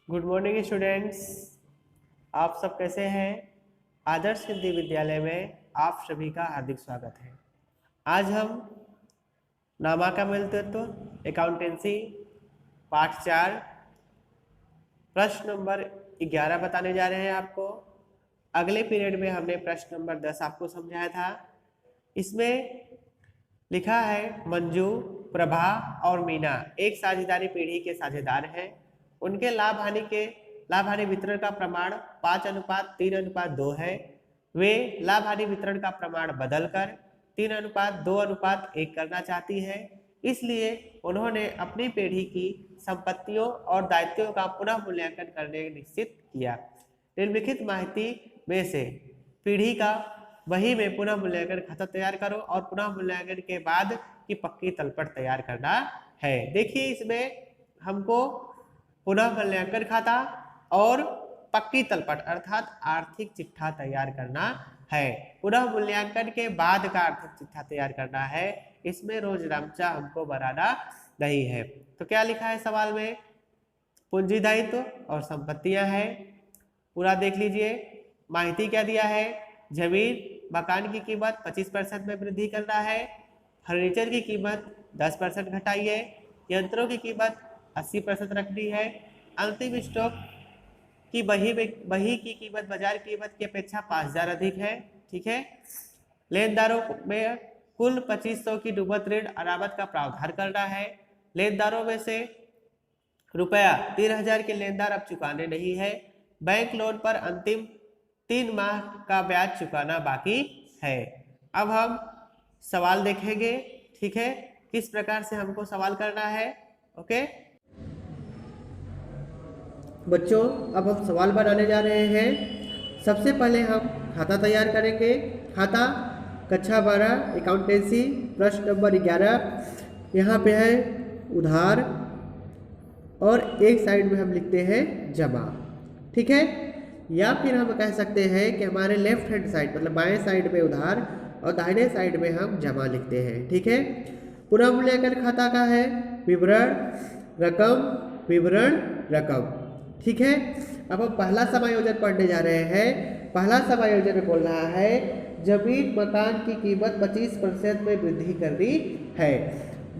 Good morning students. आप सब कैसे हैं? आदर्श हिंदी विद्यालय में आप सभी का हार्दिक स्वागत है। आज हम नामा का मिलतत्व अकाउंटेंसी पाठ 4 प्रश्न नंबर 11 बताने जा रहे हैं आपको। अगले पीरियड में हमने प्रश्न नंबर 10 आपको समझाया था। इसमें लिखा है मंजू, प्रभा और मीना एक साझेदारी पीढ़ी के साझेदार हैं। उनके लाभ हानि वितरण का प्रमाण 5:3:2 है। वे लाभ हानि वितरण का प्रमाण बदलकर 3:2:1 करना चाहती है। इसलिए उन्होंने अपनी पीढ़ी की संपत्तियों और दायित्वों का पुनः मूल्यांकन करने निश्चित किया। निम्नलिखित माहिती में से पीढ़ी का वही में पुनः मूल्यांकन खाता तैयार करो और पुनः मूल्यांकन के बाद की पक्की तलपट तैयार करना है। देखिए, इसमें हमको पुनः मूल्यांकन खाता और पक्की तलपट अर्थात आर्थिक चिट्ठा तैयार करना है। पुनः मूल्यांकन के बाद का आर्थिक चिट्ठा तैयार करना है। इसमें रोज रामचा हमको बनाना नहीं है। तो क्या लिखा है सवाल में? पूंजी दायित्व और संपत्तियां हैं। पूरा देख लीजिए। माहिती क्या दिया है? जमीन मकान की कीमत 25% में वृद्धि करना है। फर्नीचर की कीमत 10% घटाइए। यंत्रों की कीमत 80% रखनी है। अंतिम स्टॉक की बही की कीमत बाजार कीमत की अपेक्षा 5000 अधिक है। ठीक है। लेनदारों में कुल 2500 की डूबत ऋण अनामत का प्रावधान करना है। लेनदारों में से रुपया 3000 के लेनदार अब चुकाने नहीं है। बैंक लोन पर अंतिम 3 माह का ब्याज चुकाना बाकी है। अब हम सवाल देखेंगे। ठीक है, किस प्रकार से हमको सवाल करना है। ओके बच्चों, अब हम सवाल बनाने जा रहे हैं। सबसे पहले हम खाता तैयार करेंगे। खाता कक्षा 12 अकाउंटेंसी प्रश्न नंबर 11। यहाँ पे है उधार और एक साइड में हम लिखते हैं जमा। ठीक है, या फिर हम कह सकते हैं कि हमारे लेफ्ट हैंड साइड मतलब बाएं साइड में उधार और दाहिने साइड में हम जमा लिखते हैं। ठीक है। पुनः मूल्यांकन खाता का है विवरण रकम। ठीक है। अब हम पहला समायोजन पढ़ने जा रहे हैं। पहला समायोजन में बोल रहा है जमीन मकान की कीमत 25% में वृद्धि करनी है।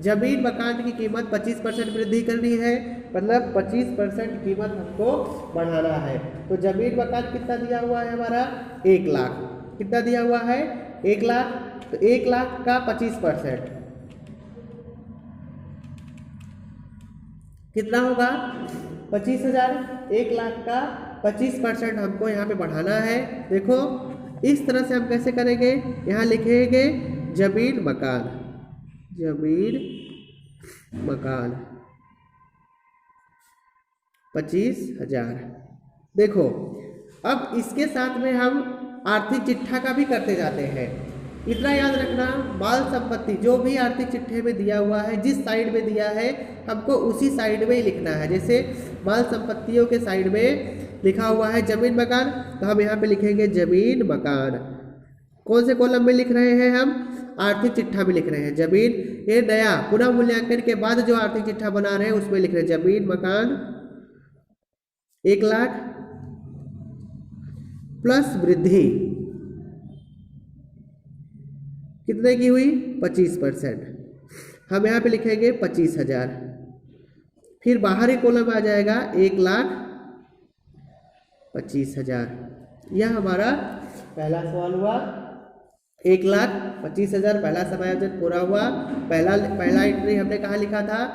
जमीन मकान की कीमत 25% वृद्धि करनी है, मतलब 25% कीमत हमको बढ़ाना है। तो जमीन मकान कितना दिया हुआ है हमारा? 1 लाख। कितना दिया हुआ है? 1 लाख। तो 1 लाख का 25% कितना होगा? 25,000। 1 लाख का 25% हमको यहाँ पे बढ़ाना है। देखो, इस तरह से हम कैसे करेंगे? यहाँ लिखेंगे जमीन मकान 25,000। देखो, अब इसके साथ में हम आर्थिक चिट्ठा का भी करते जाते हैं। इतना याद रखना, माल संपत्ति जो भी आर्थिक चिट्ठे में दिया हुआ है, जिस साइड में दिया है हमको उसी साइड में ही लिखना है। जैसे माल संपत्तियों के साइड में लिखा हुआ है जमीन मकान, तो हम यहाँ पे लिखेंगे जमीन मकान। कौन से कॉलम में लिख रहे हैं हम? आर्थिक चिट्ठा में लिख रहे हैं जमीन। ये नया पुनः मूल्यांकन के बाद जो आर्थिक चिट्ठा बना रहे हैं उसमें लिख रहे हैं जमीन मकान 1 लाख प्लस वृद्धि कितने की हुई? 25%। हम यहाँ पे लिखेंगे 25,000। फिर बाहरी कॉलम आ जाएगा 1,25,000। यह हमारा पहला सवाल हुआ। 1,25,000 पहला समायोजन पूरा हुआ। पहला एंट्री हमने कहाँ लिखा था?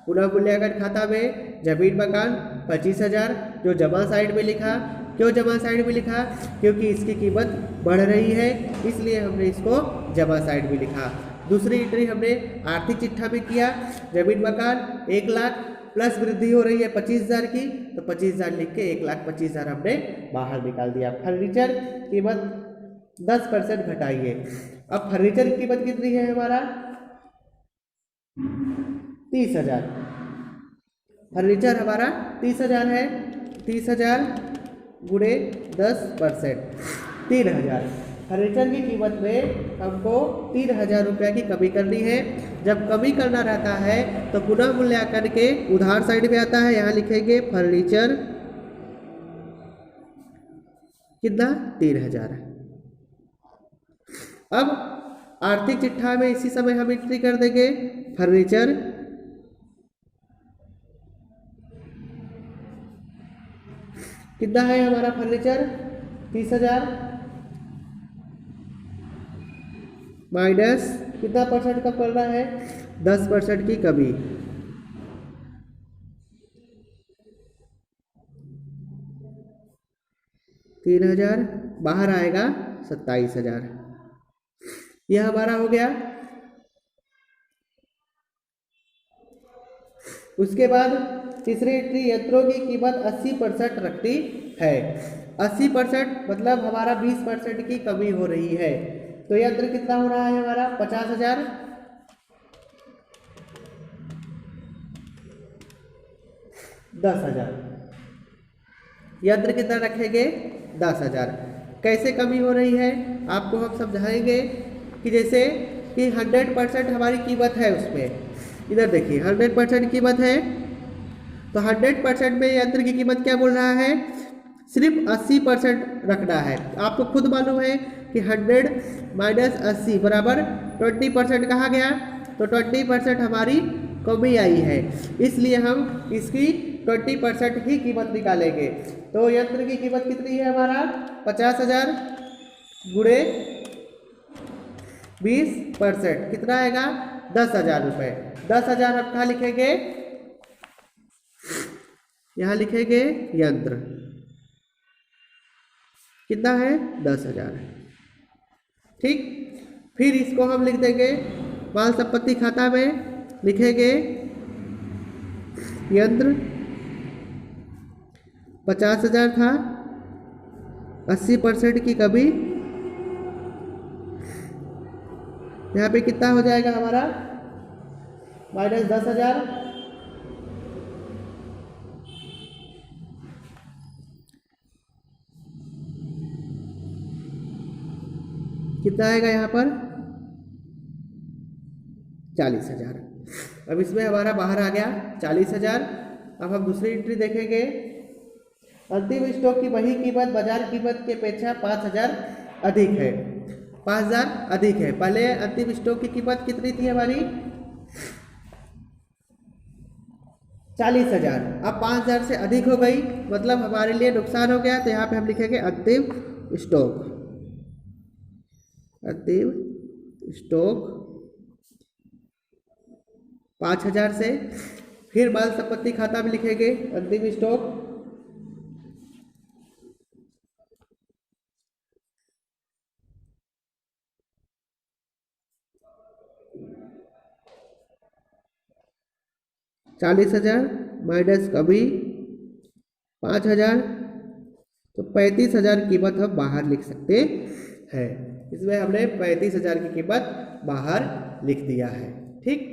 पुनः मूल्यांकन खाता में जमीन मकान 25,000 जो जमा साइड में लिखा। क्यों जमा साइड में लिखा? क्योंकि इसकी कीमत बढ़ रही है, इसलिए हमने इसको जमा साइड में लिखा। दूसरी एंट्री हमने आर्थिक चिट्ठा में किया। जमीन मकान 1 लाख प्लस वृद्धि हो रही है 25,000 की, तो 25,000 लिख के 1,25,000 हमने बाहर निकाल दिया। फर्नीचर कीमत 10% घटाइए। अब फर्नीचर की कीमत कितनी है हमारा? 30,000। फर्नीचर हमारा 30,000 है। 30,000 गुणे 10% 3,000। फर्नीचर की कीमत में हमको 3,000 रुपये की कमी करनी है। जब कमी करना रहता है तो पुनः मूल्यांकन के उधार साइड में आता है, यहाँ लिखेंगे फर्नीचर कितना 3000। अब आर्थिक चिट्ठा में इसी समय हम एंट्री कर देंगे फर्नीचर, कितना है हमारा फर्नीचर 30,000 माइनस कितना परसेंट का पड़ रहा है 10% की कमी, 3,000 बाहर आएगा 27,000। यह हमारा हो गया। उसके बाद तीसरी एंट्री यंत्रों की कीमत 80% रखती है। 80% मतलब हमारा 20% की कमी हो रही है। तो यंत्र कितना हो रहा है हमारा 50,000, 10,000। यंत्र कितना रखेंगे 10,000। कैसे कमी हो रही है आपको हम समझाएंगे कि जैसे कि 100% हमारी कीमत है उसमें, इधर देखिए 100% कीमत है, तो 100% में यंत्र की कीमत क्या बोल रहा है सिर्फ 80% रखना है। आपको खुद मालूम है कि 100 माइनस 80 बराबर 20% कहा गया, तो 20% हमारी कमी आई है, इसलिए हम इसकी 20% ही कीमत निकालेंगे। तो यंत्र की कीमत कितनी है हमारा 50,000 गुणे 20% कितना आएगा 10,000 रुपये। 10,000 हम कहाँ लिखेंगे, यहाँ लिखेंगे यंत्र कितना है 10,000। ठीक, फिर इसको हम लिख देंगे माल संपत्ति खाता में, लिखेंगे यंत्र 50,000 था, 80% की कमी, यहाँ पे कितना हो जाएगा हमारा माइनस 10,000, कितना आएगा यहाँ पर 40,000। अब इसमें हमारा बाहर आ गया 40,000। अब हम दूसरी एंट्री देखेंगे, अंतिम स्टॉक की वही कीमत बाजार कीमत की अपेक्षा 5,000 अधिक है। 5,000 अधिक है। पहले अंतिम स्टॉक की कीमत कितनी थी हमारी 40,000, अब 5,000 से अधिक हो गई, मतलब हमारे लिए नुकसान हो गया। तो यहाँ पे हम लिखेंगे अंतिम स्टॉक, अंतिम स्टॉक 5,000 से। फिर माल संपत्ति खाता में लिखेंगे अंतिम स्टॉक, $40,000 माइनस कमी 5,000, तो 35,000 कीमत हम बाहर लिख सकते हैं। इसमें हमने 35,000 की कीमत बाहर लिख दिया है। ठीक,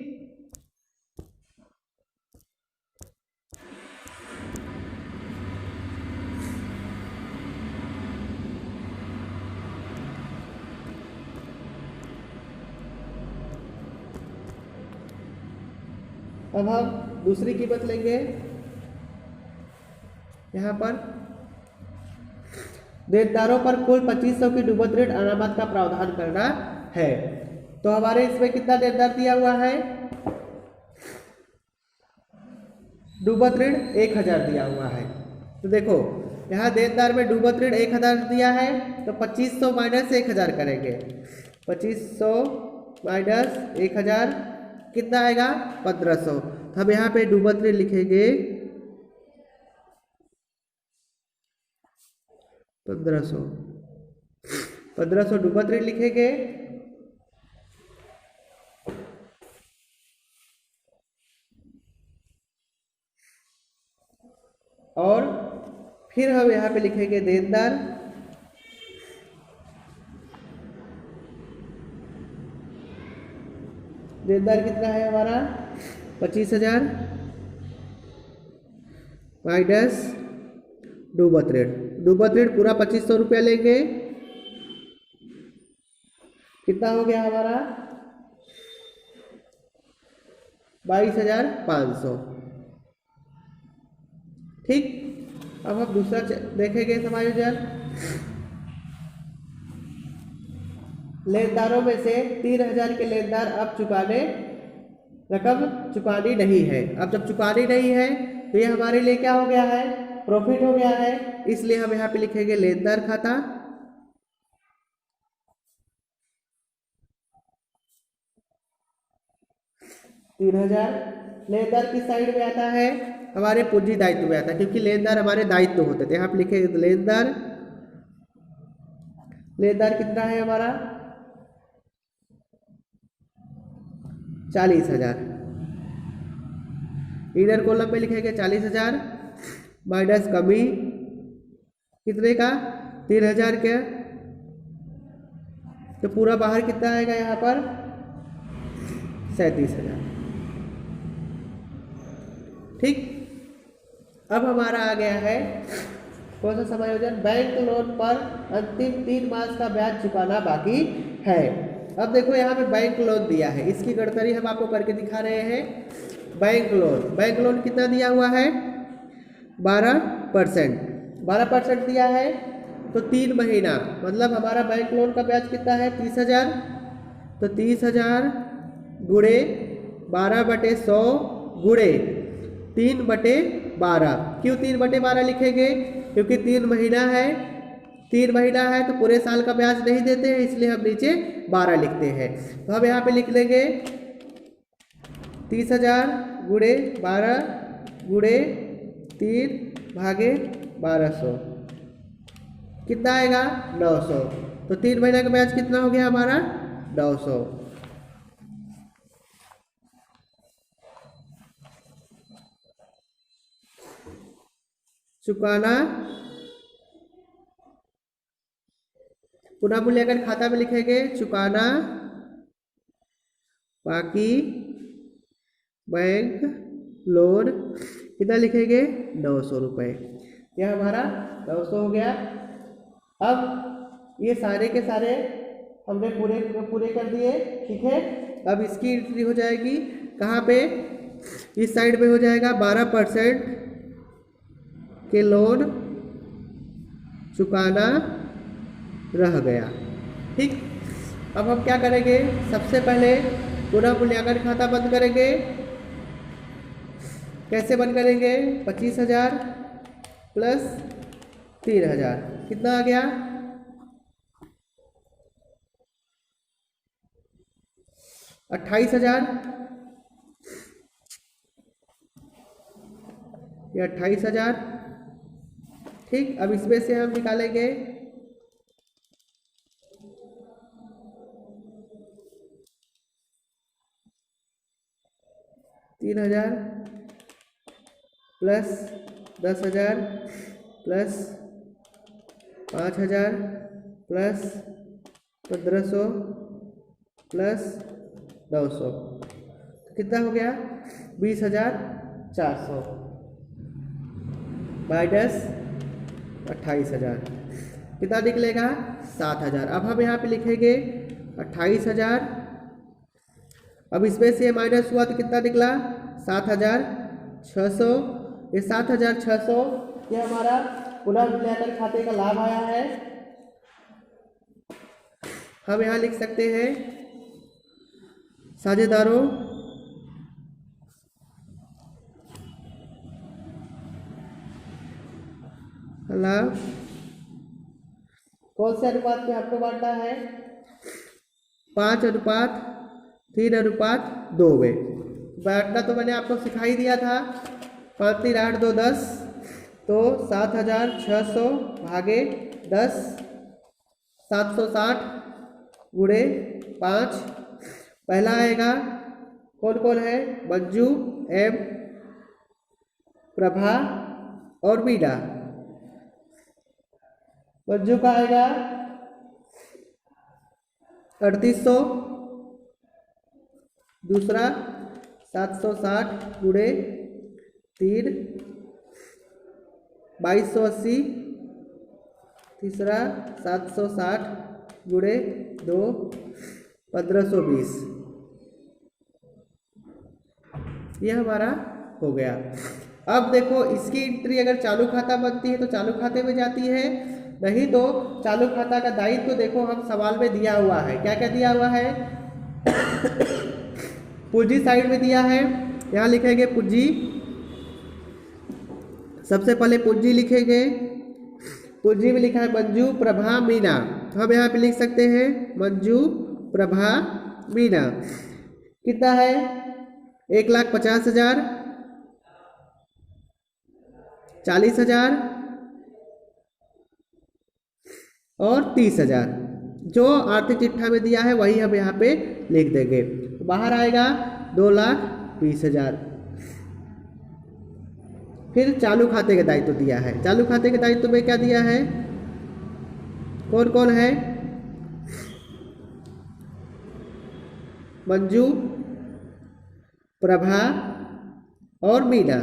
अब हम दूसरी कीमत लेंगे। यहाँ पर देनदारों पर कुल 2,500 की डूबत ऋण अनामत का प्रावधान करना है। तो हमारे इसमें कितना देनदार दिया हुआ है, डूबत ऋण 1,000 दिया हुआ है। तो देखो यहाँ देनदार में डूबत ऋण 1,000 दिया है, तो 2,500 माइनस 1,000 करेंगे। 2,500 माइनस 1,000 कितना आएगा 1,500। तो हम यहाँ पे डूबत ऋण लिखेंगे 1,500, 1,500 डूबत ऋण लिखेंगे। और फिर हम यहाँ पे लिखेंगे देनदार, देनदार कितना है हमारा 25,000 माइनस डूबत ऋण। डूबत ऋण पूरा 2,500 रुपया लेंगे, कितना हो गया हमारा 22,500। ठीक, अब हम दूसरा देखेंगे समायोजन। लेनदारों में से 3000 के लेनदार अब रकम चुकानी नहीं है। अब जब चुकानी नहीं है तो ये हमारे लिए क्या हो गया है, प्रॉफिट हो गया है। इसलिए हम यहाँ पे लिखेंगे लेनदार खाता। तीन हजार लेनदार किस साइड में आता है, हमारे पूंजी दायित्व में आता है, क्योंकि लेनदार हमारे दायित्व होते थे। यहाँ पे लिखेंगे लेनदार। लेनदार कितना है हमारा 40,000। इनर कॉलम में लिखेंगे 40,000 माइनस कमी कितने का 3000 के, तो पूरा बाहर कितना आएगा यहाँ पर 37,000। ठीक, अब हमारा आ गया है कौन सा समायोजन, बैंक लोन पर अंतिम 3 मास का ब्याज चुकाना बाकी है। अब देखो यहाँ पे बैंक लोन दिया है, इसकी गणतरी हम आपको करके दिखा रहे हैं। बैंक लोन कितना दिया हुआ है 12%। 12% दिया है तो 3 महीना, मतलब हमारा बैंक लोन का ब्याज कितना है 30,000। तो 30,000 गुणे 12/100 गुणे 3/12। क्यों 3/12 लिखेंगे, क्योंकि 3 महीना है। 3 महीना है तो पूरे साल का ब्याज नहीं देते हैं, इसलिए हम नीचे 12 लिखते हैं। तो हम यहाँ पे लिख लेंगे 30,000 गुणे 12 गुणे 3/1200 कितना आएगा 900। तो 3 महीना का ब्याज कितना हो गया हमारा 900। चुकाना पुनः मूल्यांकन खाता में लिखेंगे चुकाना बाकी बैंक लोन कितना लिखेंगे 900 रुपये। यह हमारा 900 हो गया। अब ये सारे के सारे हमने पूरे कर दिए। ठीक है, अब इसकी एंट्री हो जाएगी कहाँ पे, इस साइड में हो जाएगा 12% के लोन चुकाना रह गया। ठीक, अब हम क्या करेंगे, सबसे पहले पुनः मूल्यांकन खाता बंद करेंगे। कैसे बंद करेंगे, 25,000 प्लस 3,000 कितना आ गया 28,000। ये 28,000। ठीक, अब इसमें से हम निकालेंगे 3,000 प्लस 10,000 प्लस 5,000 प्लस 1,500 प्लस 900 कितना हो गया 20,400 माइनस 28,000 कितना निकलेगा 7,000। अब हम यहाँ पे लिखेंगे 28,000। अब इसमें से माइनस हुआ तो कितना निकला 7,600। ये 7,600 ये हमारा पुनः मूल्यांकन खाते का लाभ आया है। हम यहाँ लिख सकते हैं साझेदारों लाभ कौन से अनुपात में आपको बांटा है 5:3:2 में। बांटना तो मैंने आपको सिखा ही दिया था 5 3 8 2 10। तो 7,600 भागे 10 760 गुणे 5। पहला आएगा कौन कौन है मंजू एम प्रभा और मीना। मंजू का आएगा 3,800। दूसरा 760 गुणे 3 2,280। तीसरा 760 गुणे 2 1,520। यह हमारा हो गया। अब देखो इसकी एंट्री अगर चालू खाता बनती है तो चालू खाते में जाती है, नहीं तो चालू खाता का दायित्व तो देखो हम सवाल में दिया हुआ है, क्या क्या दिया हुआ है पूंजी साइड में दिया है, यहाँ लिखेंगे पूंजी, सबसे पहले पूंजी लिखेंगे, पूंजी में लिखा है मंजू प्रभा मीना, तो हम यहाँ पे लिख सकते हैं मंजू प्रभा मीना, कितना है 1,50,000, 40,000 और 30,000, जो आर्थिक चिट्ठा में दिया है वही हम यहाँ पे लिख देंगे, बाहर आएगा 2,20,000। फिर चालू खाते का दायित्व दिया है, चालू खाते के दायित्व में क्या दिया है, कौन कौन है, मंजू प्रभा और मीना,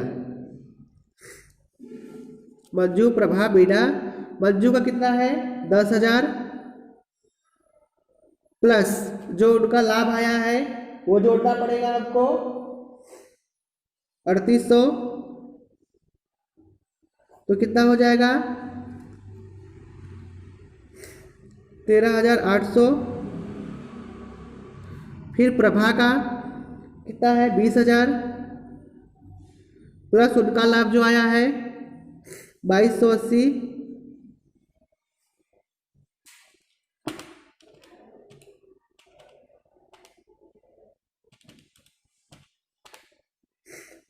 मंजू प्रभा मीना, मंजू का कितना है 10,000 प्लस जो उनका लाभ आया है वो जोड़ना पड़ेगा आपको 3,800, तो कितना हो जाएगा 13,800। फिर प्रभा का कितना है 20,000 प्लस उनका लाभ जो आया है 2,280,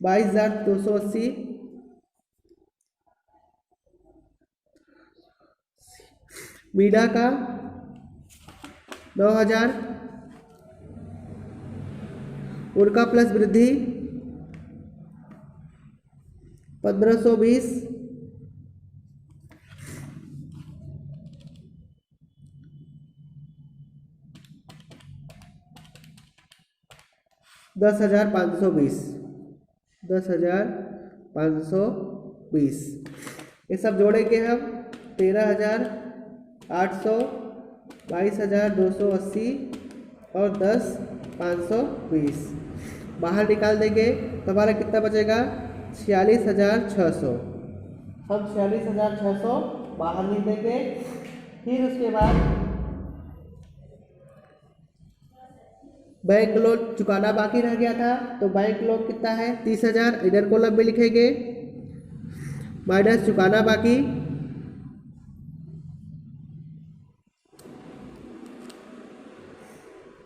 $22,280, मीना का 9,000, उनका प्लस वृद्धि 1,520, $10,520, 10,520, ये सब जोड़ेंगे हम 13,800, 22,280 और 10,520 बाहर निकाल देंगे तो हमारा कितना बचेगा 46,600, हम 46,600 बाहर लिख देंगे। फिर उसके बाद बैंक लोन चुकाना बाकी रह गया था, तो बैंक लोन कितना है 30,000, इधर कॉलम में लिखेंगे माइनस चुकाना बाकी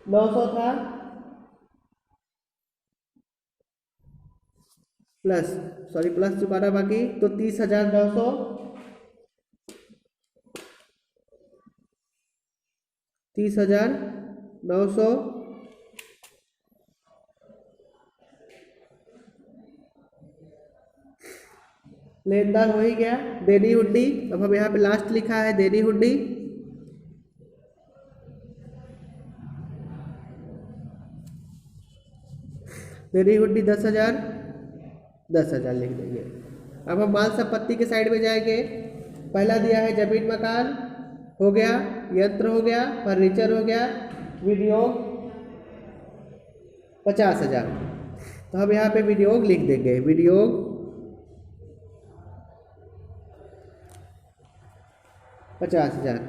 900 था, प्लस चुकाना बाकी तो 30,900, 30,900 लेनदार हो ही गया। देनी हुंडी, अब हम यहाँ पे लास्ट लिखा है देनी हुंडी, देनी हुंडी 10,000, 10,000 लिख देंगे। अब हम माल संपत्ति के साइड में जाएंगे, पहला दिया है जमीन मकान हो गया, यंत्र हो गया, फर्नीचर हो गया, विनियोग 50,000, तो हम यहाँ पे विनियोग लिख देंगे, विनियोग 50,000।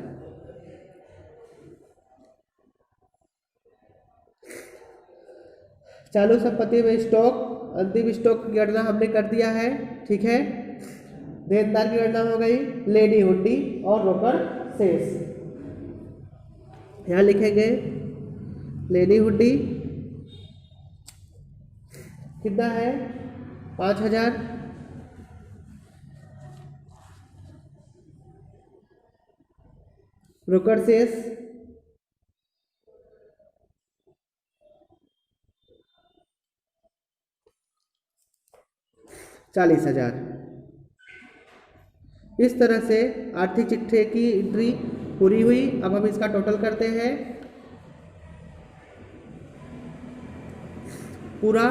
चालू संपत्ति में स्टॉक, अंतिम स्टॉक की गणना हमने कर दिया है, ठीक है। देनदार की गणना हो गई, लेनी हुंडी और रोकड़ शेष, यहाँ लिखेंगे लेनी हुंडी कितना है 5,000, रोकड़ शेष 40,000। इस तरह से आर्थिक चिट्ठे की एंट्री पूरी हुई। अब हम इसका टोटल करते हैं। पूरा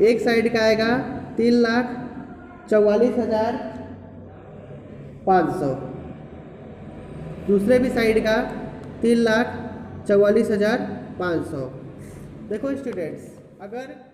एक साइड का आएगा 3,44,500, दूसरे भी साइड का 3,44,500। देखो स्टूडेंट्स, अगर